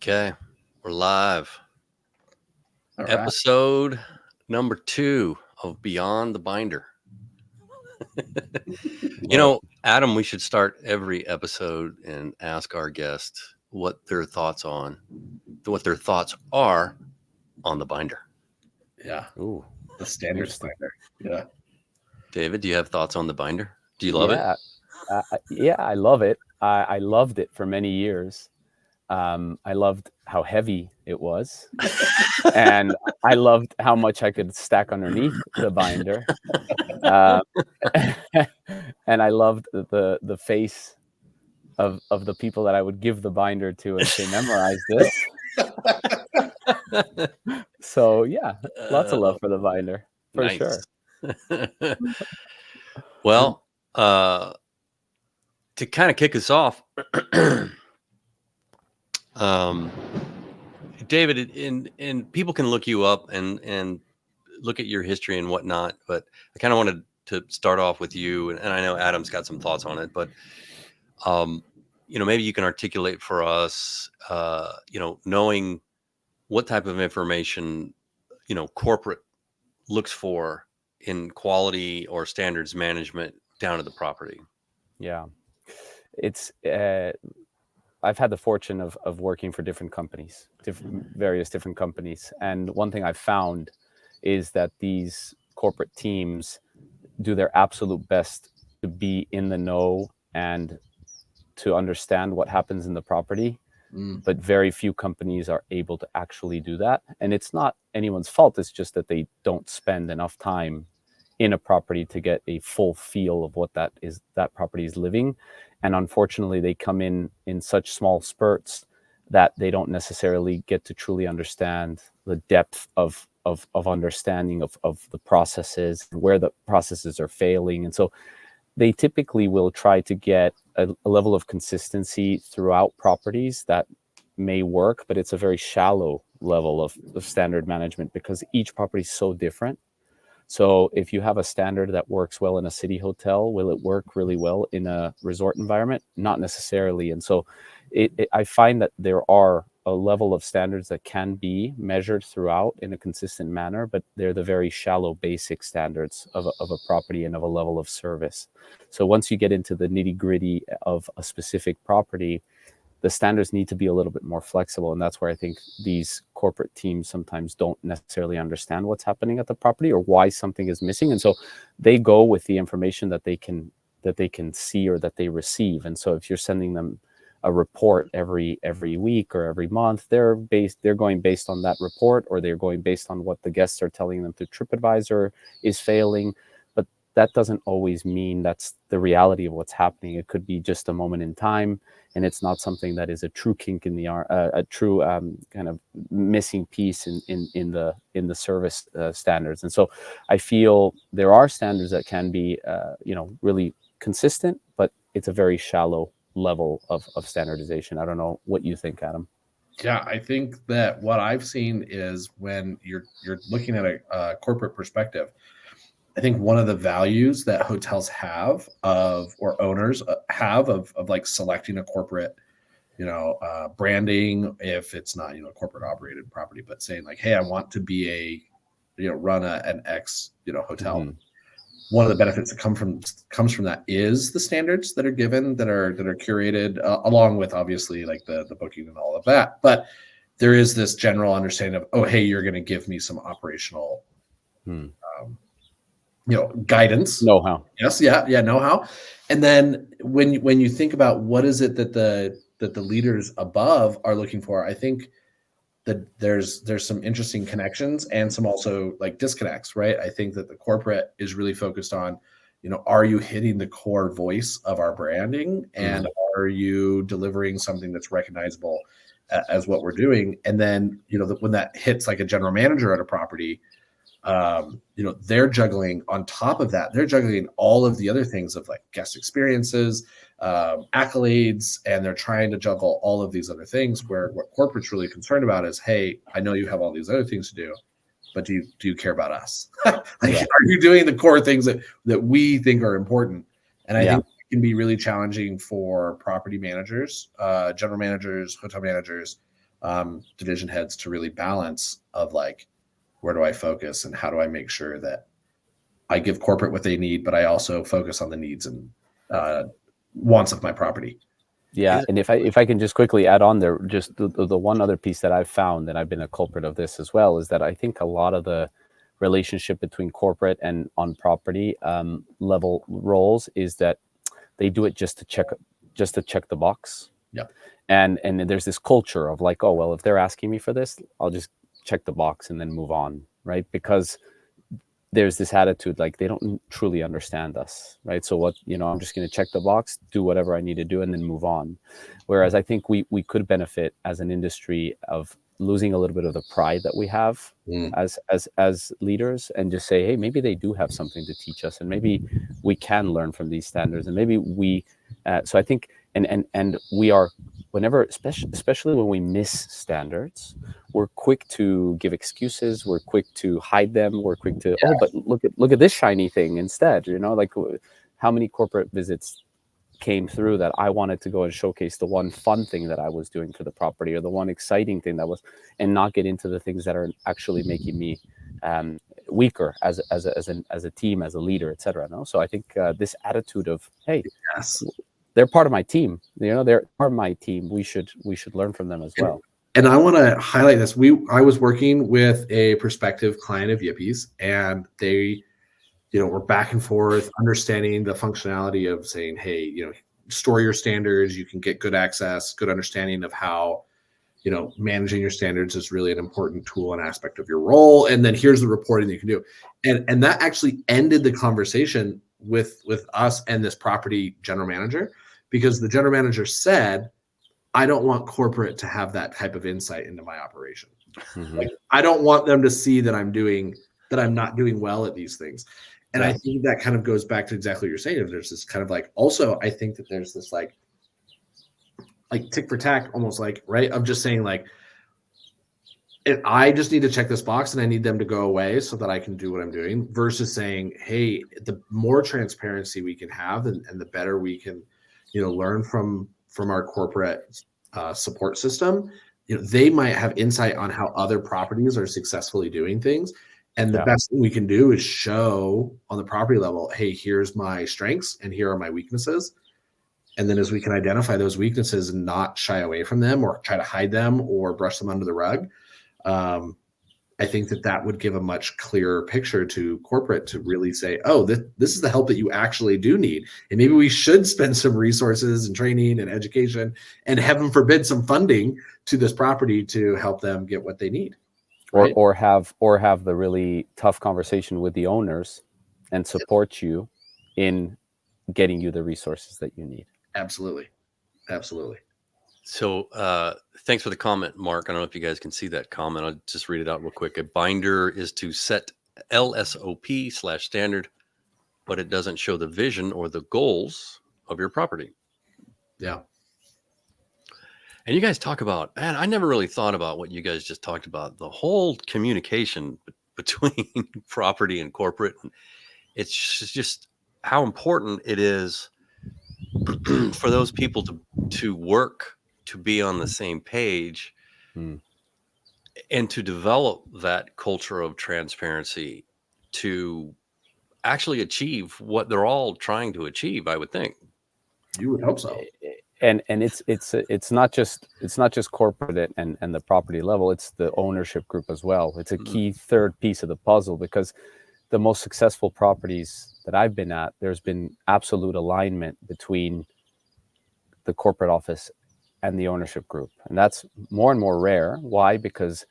Okay, we're live. All right. Episode number 2 of Beyond the Binder. Adam, we should start every episode and ask our guest what their thoughts are on the binder. Yeah. Ooh, The standards binder. Yeah. David, do you have thoughts on the binder? Do you love it? Yeah, I love it. I loved it for many years. I loved how heavy it was, and I loved how much I could stack underneath the binder. And I loved the face of the people that I would give the binder to and say, memorize this. So yeah, lots of love for the binder, for nice. sure. Well, to kind of kick us off, David, and people can look you up and look at your history and whatnot, but I kind of wanted to start off with you, and I know Adam's got some thoughts on it, but maybe you can articulate for us, knowing what type of information corporate looks for in quality or standards management down to the property. Yeah, it's I've had the fortune of working for different companies, various different companies, and one thing I've found is that these corporate teams do their absolute best to be in the know and to understand what happens in the property. But very few companies are able to actually do that. And it's not anyone's fault. It's just that they don't spend enough time in a property to get a full feel of what that property is living. And unfortunately, they come in such small spurts that they don't necessarily get to truly understand the depth of understanding of the processes, where the processes are failing. And so they typically will try to get a level of consistency throughout properties that may work, but it's a very shallow level of standard management because each property is so different. So if you have a standard that works well in a city hotel, will it work really well in a resort environment? Not necessarily. And so I find that there are a level of standards that can be measured throughout in a consistent manner, but they're the very shallow basic standards of a property and of a level of service. So once you get into the nitty-gritty of a specific property, the standards need to be a little bit more flexible. And that's where I think these corporate teams sometimes don't necessarily understand what's happening at the property or why something is missing. And so they go with the information that they can see or that they receive. And so if you're sending them a report every week or every month, they're going based on that report, or they're going based on what the guests are telling them through TripAdvisor is failing. But that doesn't always mean that's the reality of what's happening. It could be just a moment in time, and it's not something that is a true kink in the a true kind of missing piece in the service standards. And so I feel there are standards that can be really consistent, but it's a very shallow level of standardization. I don't know what you think, Adam. Yeah, I think that what I've seen is when you're looking at a corporate perspective, I think one of the values that hotels have or owners have of like selecting a corporate, branding, if it's not, corporate operated property, but saying like, hey, I want to be run an X, hotel. Mm-hmm. One of the benefits that comes from that is the standards that are given, that are curated, along with obviously like the booking and all of that. But there is this general understanding of, oh, hey, you're going to give me some operational, guidance, know-how. Yes, yeah, know-how. And then when you think about what is it that the leaders above are looking for, I think that there's some interesting connections and some also like disconnects, right? I think that the corporate is really focused on, are you hitting the core voice of our branding, and are you delivering something that's recognizable as what we're doing? And then, when that hits like a general manager at a property, they're juggling on top of that. They're juggling all of the other things of like guest experiences, accolades, and they're trying to juggle all of these other things, where what corporate's really concerned about is, hey, I know you have all these other things to do, but do you care about us? Are you doing the core things that we think are important? And I think it can be really challenging for property managers, general managers, hotel managers, division heads to really balance of like, where do I focus and how do I make sure that I give corporate what they need, but I also focus on the needs and wants of my property. Yeah, and if I can just quickly add on there, just the one other piece that I've found, and I've been a culprit of this as well, is that I think a lot of the relationship between corporate and on property level roles is that they do it just to check the box. Yeah. And there's this culture of like, oh well, if they're asking me for this, I'll just check the box and then move on, right? Because there's this attitude like they don't truly understand us, right? So what, I'm just going to check the box, do whatever I need to do, and then move on. Whereas I think we could benefit as an industry of losing a little bit of the pride that we have as leaders, and just say, hey, maybe they do have something to teach us, and maybe we can learn from these standards, and maybe we. So I think, and we are, whenever, especially when we miss standards, we're quick to give excuses. We're quick to hide them. We're quick to, oh, but look at this shiny thing instead. Like how many corporate visits came through that I wanted to go and showcase the one fun thing that I was doing for the property, or the one exciting thing that was, and not get into the things that are actually making me weaker as a team, as a leader, etc. No, so I think this attitude of, hey, they're part of my team. They're part of my team. We should learn from them as well. And I want to highlight this. I was working with a prospective client of Yipy's, and they, we're back and forth, understanding the functionality of saying, hey, store your standards. You can get good access, good understanding of how, managing your standards is really an important tool and aspect of your role. And then here's the reporting that you can do. And that actually ended the conversation with us and this property general manager, because the general manager said, I don't want corporate to have that type of insight into my operation. Mm-hmm. Like, I don't want them to see that I'm not doing well at these things. And I think that kind of goes back to exactly what you're saying. There's this kind of like, also, I think that there's this like tick for tack, almost like, right, of just saying like, I just need to check this box and I need them to go away so that I can do what I'm doing, versus saying, hey, the more transparency we can have and the better we can, learn from our corporate support system, they might have insight on how other properties are successfully doing things. And the best thing we can do is show on the property level, hey, here's my strengths and here are my weaknesses. And then as we can identify those weaknesses and not shy away from them or try to hide them or brush them under the rug, I think that would give a much clearer picture to corporate to really say, oh, this is the help that you actually do need. And maybe we should spend some resources and training and education and, heaven forbid, some funding to this property to help them get what they need. Right? Or have the really tough conversation with the owners and support you in getting you the resources that you need. Absolutely. So thanks for the comment, Mark. I don't know if you guys can see that comment. I'll just read it out real quick. A binder is to set LSOP/standard, but it doesn't show the vision or the goals of your property. Yeah. And you guys talk about, man, I never really thought about what you guys just talked about, the whole communication between property and corporate. It's just how important it is for those people to work, to be on the same page, and to develop that culture of transparency to actually achieve what they're all trying to achieve, I would think. You would hope so. And it's not just corporate and the property level, it's the ownership group as well. It's a key third piece of the puzzle, because the most successful properties that I've been at, there's been absolute alignment between the corporate office and the ownership group. And that's more and more rare. Why? Because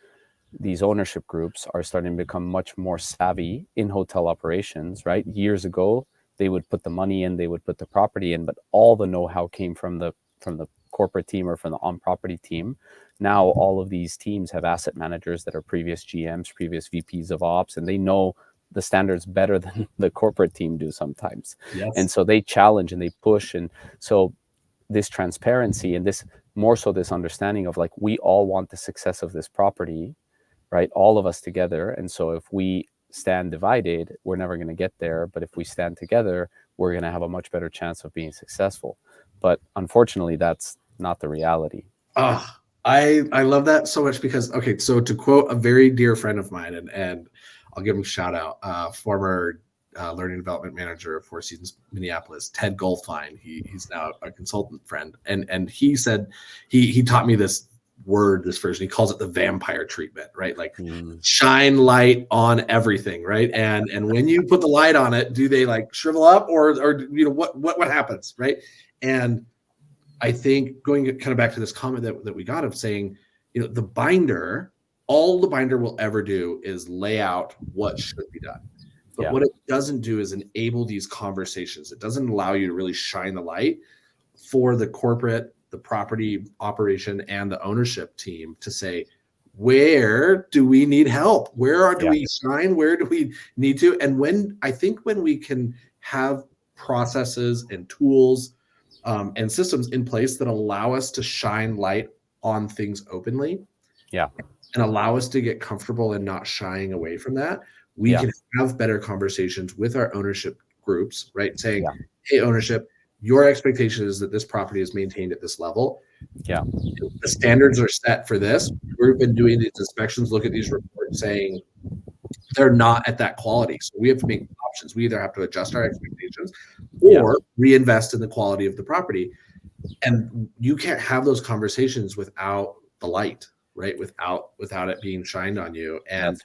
these ownership groups are starting to become much more savvy in hotel operations, right? Years ago, they would put the money in, they would put the property in, but all the know-how came from the corporate team or from the on-property team. Now, all of these teams have asset managers that are previous GMs, previous VPs of ops, and they know the standards better than the corporate team do sometimes. Yes. And so they challenge and they push. And so this transparency and this understanding of like, we all want the success of this property, right? All of us together. And so if we stand divided, we're never going to get there. But if we stand together, we're going to have a much better chance of being successful. But unfortunately, that's not the reality. I I love that so much because, okay, so to quote a very dear friend of mine, and I'll give him a shout out, former learning development manager of Four Seasons Minneapolis, Ted Goldfine. He's now a consultant friend, and he said he taught me this word, this version. He calls it the vampire treatment, right? Like shine light on everything, right? And when you put the light on it, do they like shrivel up, or what happens, right? And I think going kind of back to this comment that we got of saying, the binder, all the binder will ever do is lay out what should be done. But what it doesn't do is enable these conversations. It doesn't allow you to really shine the light for the corporate, the property operation, and the ownership team to say, where do we need help? Where do we shine? Where do we need to? And when we can have processes and tools and systems in place that allow us to shine light on things openly, and allow us to get comfortable and not shying away from that, we can have better conversations with our ownership groups, right? Saying, hey, ownership, your expectation is that this property is maintained at this level. The standards are set for this. We've been doing these inspections, look at these reports saying they're not at that quality. So we have to make options. We either have to adjust our expectations or reinvest in the quality of the property. And you can't have those conversations without the light, right? Without it being shined on you, and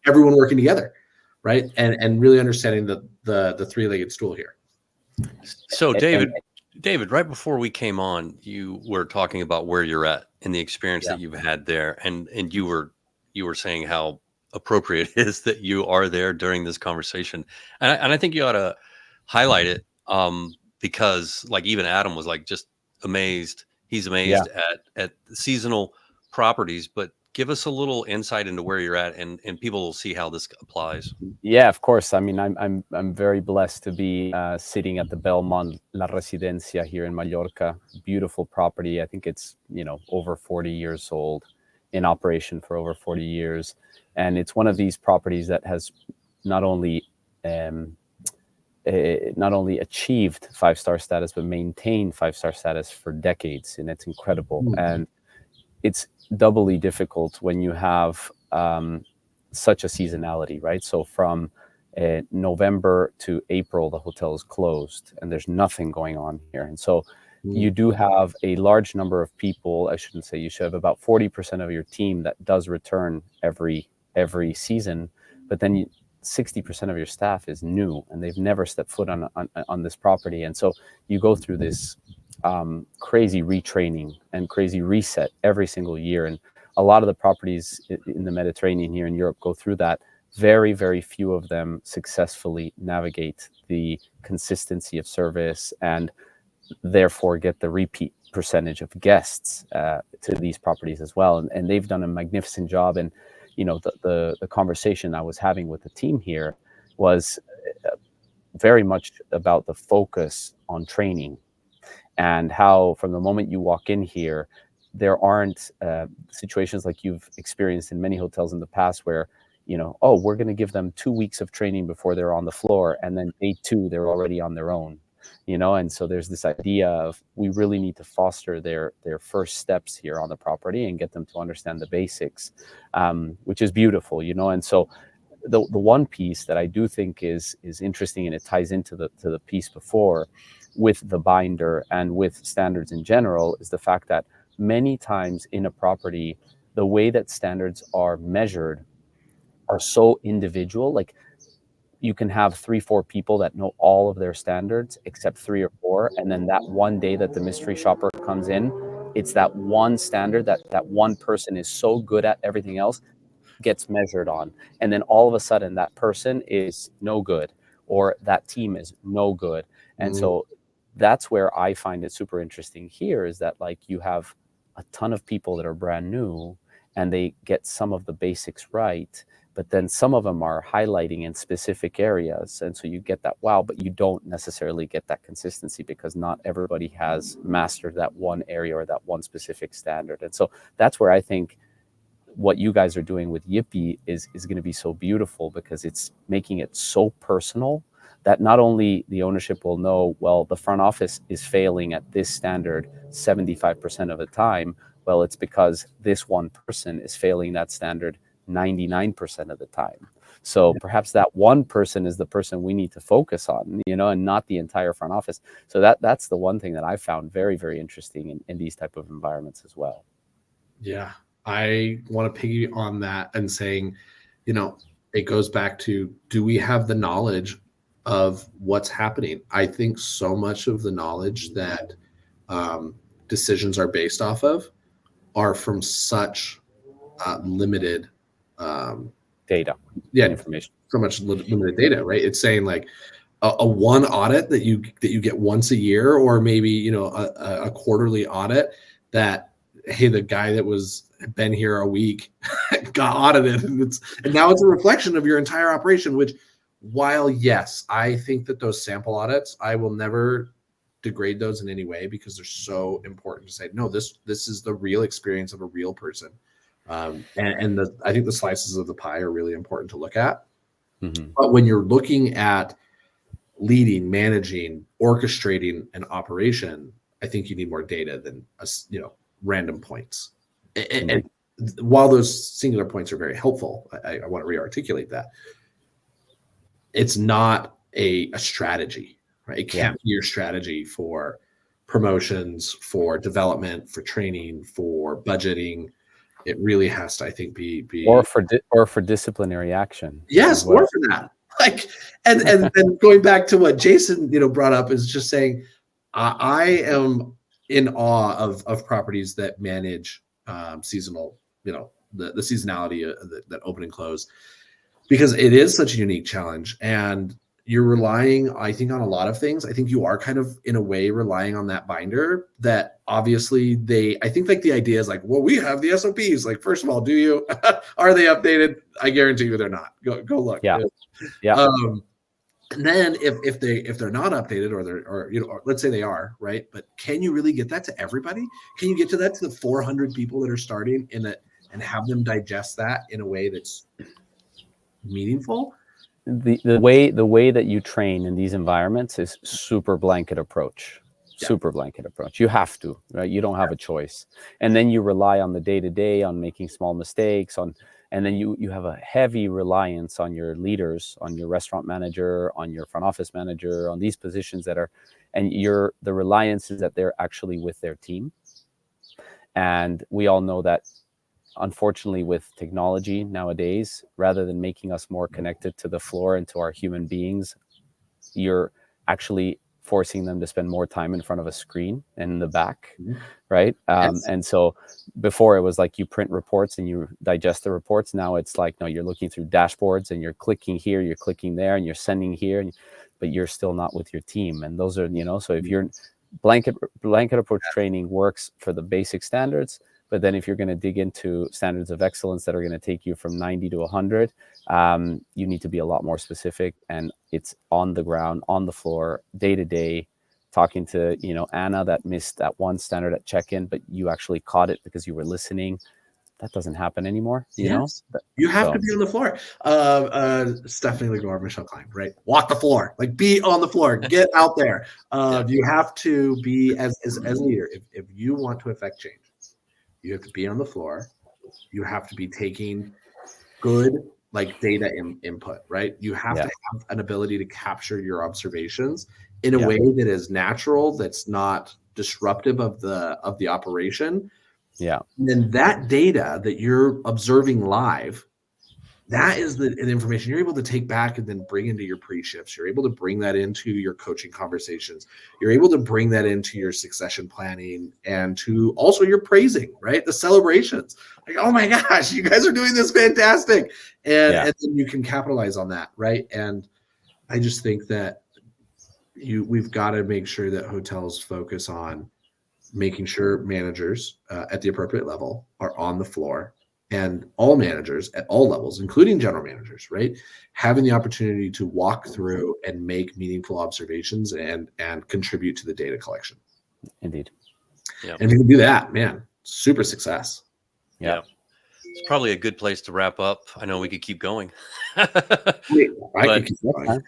everyone working together, right? And really understanding the three-legged stool here. So David, right before we came on, you were talking about where you're at and the experience that you've had there, and you were saying how appropriate it is that you are there during this conversation, and I think you ought to highlight it, because like even Adam was like just amazed. He's amazed at seasonal properties, but give us a little insight into where you're at, and people will see how this applies. Yeah, of course. I mean, I'm very blessed to be sitting at the Belmont La Residencia here in Mallorca. Beautiful property. I think it's over 40 years old, in operation for over 40 years, and it's one of these properties that has not only achieved 5-star status but maintained 5-star status for decades, and it's incredible. And it's doubly difficult when you have such a seasonality, right? So from November to April, the hotel is closed and there's nothing going on here. And so you do have a large number of people. I shouldn't say you should have about 40% of your team that does return every season, but then 60% of your staff is new and they've never stepped foot on this property. And so you go through this crazy retraining and crazy reset every single year. And a lot of the properties in the Mediterranean here in Europe go through that. Very, very few of them successfully navigate the consistency of service and therefore get the repeat percentage of guests to these properties as well. And they've done a magnificent job. And, the conversation I was having with the team here was very much about the focus on training, and how from the moment you walk in here, there aren't situations like you've experienced in many hotels in the past where, we're going to give them 2 weeks of training before they're on the floor, and then day 2, they're already on their own, and so there's this idea of we really need to foster their first steps here on the property and get them to understand the basics, which is beautiful, and so the one piece that I do think is interesting, and it ties into the piece before with the binder and with standards in general, is the fact that many times in a property, the way that standards are measured are so individual. Like you can have 3-4 people that know all of their standards except 3 or 4, and then that one day that the mystery shopper comes in, it's that one standard that one person is so good at, everything else gets measured on, and then all of a sudden that person is no good, or that team is no good. And so that's where I find it super interesting here, is that like you have a ton of people that are brand new and they get some of the basics right, but then some of them are highlighting in specific areas. And so you get that wow, but you don't necessarily get that consistency because not everybody has mastered that one area or that one specific standard. And so that's where I think what you guys are doing with Yipy is going to be so beautiful, because it's making it so personal that not only the ownership will know, well, the front office is failing at this standard 75% of the time, Well, it's because this one person is failing that standard 99% of the time. So perhaps that one person is the person we need to focus on, and not the entire front office. So that's the one thing that I found very, very interesting in these type of environments as well. Yeah, I want to piggy on that and saying, it goes back to, do we have the knowledge of what's happening? I think so much of the knowledge that decisions are based off of are from such limited data, information, so much limited data, right? It's saying like a one audit that you get once a year, or maybe a quarterly audit that, hey, the guy that was been here a week got audited, and now it's a reflection of your entire operation. Which, while yes, I think that those sample audits, I will never degrade those in any way, because they're so important to say, no, this is the real experience of a real person. I think the slices of the pie are really important to look at. Mm-hmm. But when you're looking at leading, managing, orchestrating an operation, I think you need more data than random points. And while those singular points are very helpful, I want to re-articulate that it's not a strategy, right? It can't be your strategy for promotions, for development, for training, for budgeting. It really has to, I think, be or for disciplinary action. Yes, well. Or for that. Like, and going back to what Jason brought up, is just saying, I am in awe of properties that manage seasonal, the seasonality that open and close, because it is such a unique challenge, and you're relying, I think, on a lot of things. I think you are kind of, in a way, relying on that binder that obviously I think like the idea is like, well, we have the SOPs. Like, first of all, do you, are they updated? I guarantee you they're not. Go look. Yeah. And then if they're not updated, or let's say they are, right? But can you really get that to everybody? Can you get to that to the 400 people that are starting and have them digest that in a way that's meaningful? The way that you train in these environments is super blanket approach. Super blanket approach. You have to, right? You don't have a choice. And then you rely on the day-to-day, on making small mistakes, and then you have a heavy reliance on your leaders, on your restaurant manager, on your front office manager, on these positions the reliance is that they're actually with their team. And we all know that, unfortunately, with technology nowadays, rather than making us more connected to the floor and to our human beings, you're actually forcing them to spend more time in front of a screen and in the back, right? Yes. And so before, it was like you print reports and you digest the reports. Now it's like, no, you're looking through dashboards and you're clicking here, you're clicking there, and you're sending here, but you're still not with your team. And those are, so if you're blanket approach training works for the basic standards, but then if you're going to dig into standards of excellence that are going to take you from 90 to 100, you need to be a lot more specific. And it's on the ground, on the floor, day to day, talking to, Anna that missed that one standard at check-in, but you actually caught it because you were listening. That doesn't happen anymore. You have to be on the floor. Stephanie Legore, Michelle Klein, right? Walk the floor, like be on the floor, get out there. You have to be as a leader. If you want to affect change, you have to be on the floor. You have to be taking good data input, right? You have to have an ability to capture your observations in a way that is natural, that's not disruptive of the operation. Yeah. And then that data that you're observing live, that is the information you're able to take back and then bring into your pre-shifts. You're able to bring that into your coaching conversations. You're able to bring that into your succession planning and to also your praising, right? The celebrations. Like, oh my gosh, you guys are doing this fantastic. And then you can capitalize on that, right? And I just think that we've got to make sure that hotels focus on making sure managers at the appropriate level are on the floor, and all managers at all levels, including general managers, right, having the opportunity to walk through and make meaningful observations and contribute to the data collection. Indeed. And if you can do that, man, super success. Yeah. It's probably a good place to wrap up. I know we could keep going. Could keep going.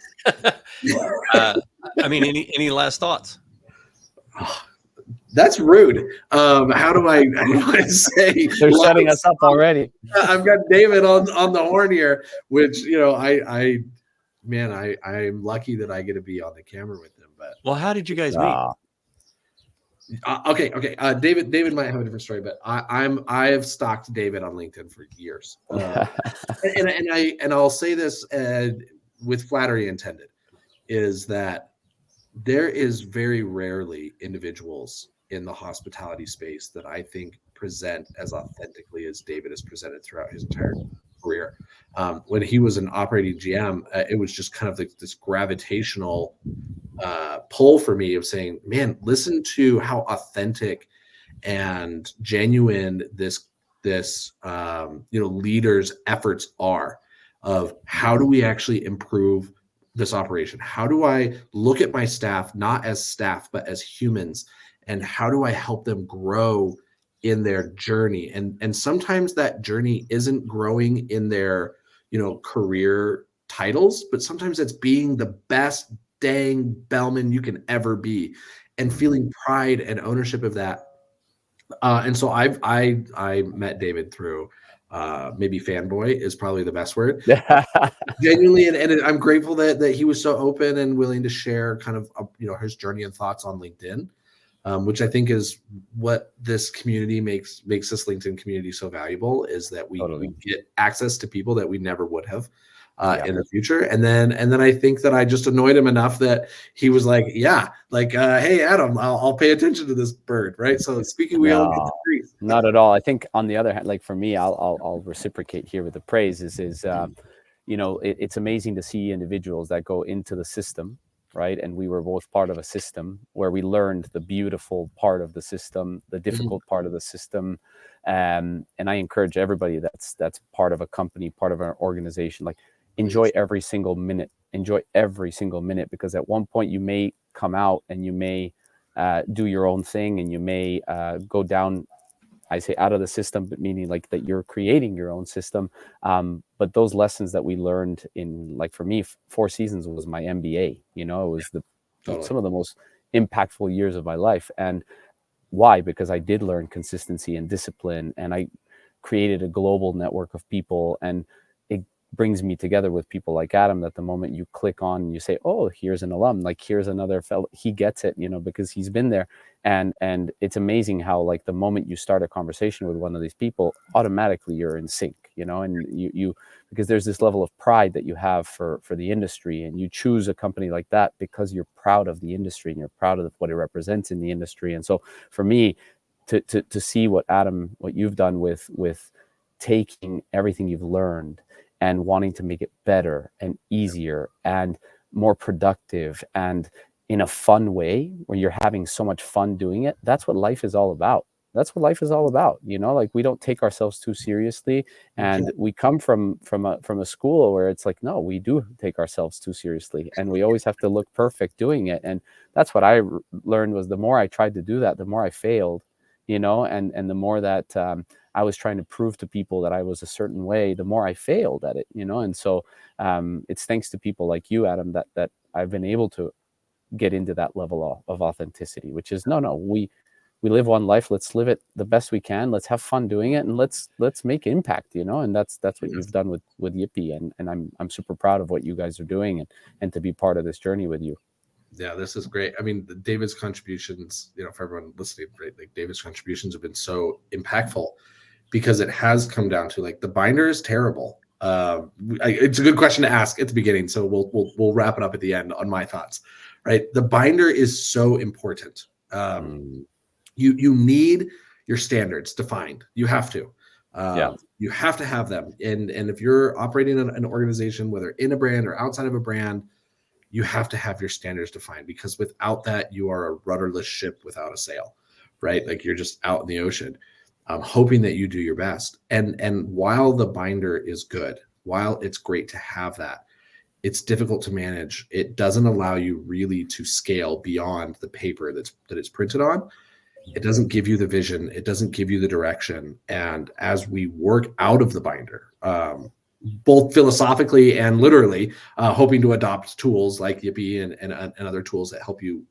I mean, any last thoughts? That's rude. How do I say? They're setting us up already. I've got David on the horn here, which I'm lucky that I get to be on the camera with him. But well, how did you guys meet? Okay. David might have a different story, but I have stalked David on LinkedIn for years, and I'll say this with flattery intended, is that there is very rarely individuals in the hospitality space that I think present as authentically as David has presented throughout his entire career. When he was an operating GM, it was just kind of like this gravitational pull for me of saying, man, listen to how authentic and genuine this leaders' efforts are of how do we actually improve this operation? How do I look at my staff, not as staff, but as humans? And how do I help them grow in their journey? And sometimes that journey isn't growing in their, career titles, but sometimes it's being the best dang bellman you can ever be and feeling pride and ownership of that. And so I met David through maybe fanboy is probably the best word. Genuinely, and I'm grateful that he was so open and willing to share kind of his journey and thoughts on LinkedIn, which I think is what this community makes this LinkedIn community so valuable, is that we get access to people that we never would have in the future. And then I think that I just annoyed him enough that he was like, hey, Adam, I'll pay attention to this bird. Right. So speaking, we all get the praise. Not at all. I think on the other hand, like for me, I'll reciprocate here with the praise it's amazing to see individuals that go into the system, right? And we were both part of a system where we learned the beautiful part of the system, the difficult part of the system. And I encourage everybody that's part of a company, part of an organization, like enjoy every single minute, because at one point you may come out and you may do your own thing, and you may go down, I say out of the system, but meaning like that you're creating your own system. But those lessons that we learned in, like for me, 4 seasons was my MBA, it was some of the most impactful years of my life. And why? Because I did learn consistency and discipline, and I created a global network of people, and it brings me together with people like Adam, that the moment you click on and you say, oh, here's an alum, like here's another fellow, he gets it, because he's been there. And it's amazing how, like, the moment you start a conversation with one of these people, automatically you're in sync, and you because there's this level of pride that you have for the industry, and you choose a company like that because you're proud of the industry and you're proud of what it represents in the industry. And so for me to see what you've done with taking everything you've learned and wanting to make it better and easier and more productive and in a fun way, where you're having so much fun doing it. That's what life is all about. Like, we don't take ourselves too seriously, and we come from a school where it's like, no, we do take ourselves too seriously, and we always have to look perfect doing it. And that's what I learned, was the more I tried to do that, the more I failed, and the more that I was trying to prove to people that I was a certain way, the more I failed at it, And so it's thanks to people like you, Adam, that I've been able to get into that level of authenticity, which is we live one life, let's live it the best we can, let's have fun doing it, and let's make impact, and that's what you've done with Yipy, and I'm super proud of what you guys are doing, and to be part of this journey with you. Yeah, this is great. I mean, David's contributions, for everyone listening, right? Like, David's contributions have been so impactful, because it has come down to, like, the binder is terrible. It's a good question to ask at the beginning, so we'll wrap it up at the end on my thoughts. Right, the binder is so important. You need your standards defined. You have to. You have to have them. And if you're operating an organization, whether in a brand or outside of a brand, you have to have your standards defined, because without that, you are a rudderless ship without a sail, right? Like, you're just out in the ocean, hoping that you do your best. And while the binder is good, while it's great to have that, it's difficult to manage. It doesn't allow you really to scale beyond the paper that it's printed on. It doesn't give you the vision. It doesn't give you the direction. And as we work out of the binder, both philosophically and literally, hoping to adopt tools like Yipy and other tools that help you,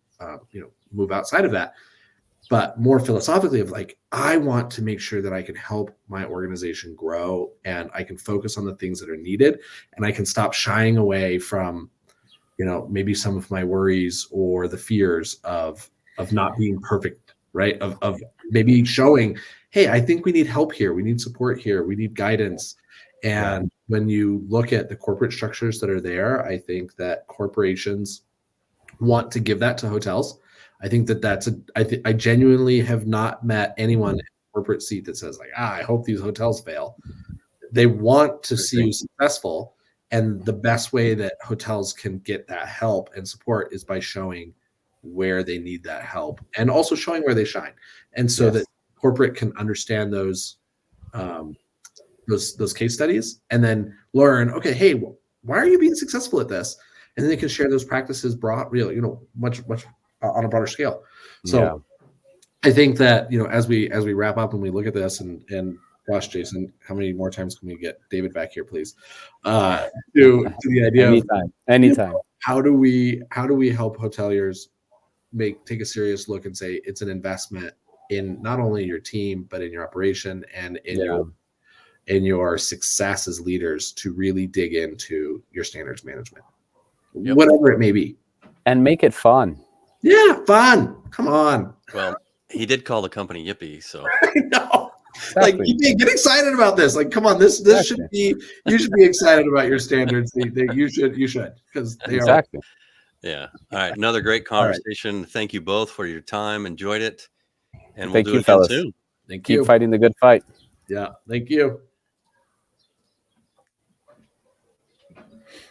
move outside of that, but more philosophically of like, I want to make sure that I can help my organization grow and I can focus on the things that are needed and I can stop shying away from, maybe some of my worries or the fears of not being perfect, right? Of maybe showing, hey, I think we need help here. We need support here. We need guidance. And when you look at the corporate structures that are there, I think that corporations want to give that to hotels. I think that I genuinely have not met anyone in a corporate seat that says like, I hope these hotels fail. They want to see you successful. And the best way that hotels can get that help and support is by showing where they need that help and also showing where they shine. And so that corporate can understand those case studies and then learn, okay, hey, why are you being successful at this? And then they can share those practices much on a broader scale. So I think that, as we wrap up and we look at this and gosh, Jason, how many more times can we get David back here, please? To the idea anytime. How do we help hoteliers take a serious look and say it's an investment in not only your team, but in your operation and in your success as leaders to really dig into your standards management, whatever it may be. And make it fun. Yeah, fun. Come on. Well, he did call the company Yipy, so. I know. Exactly. Like, get excited about this. Like, come on, this should be, you should be excited about your standards. You should, because they are. Yeah. All right. Another great conversation. Right. Thank you both for your time. Enjoyed it. And we'll thank do you, it again fellas. soon. Thank you. Keep fighting the good fight. Yeah. Thank you.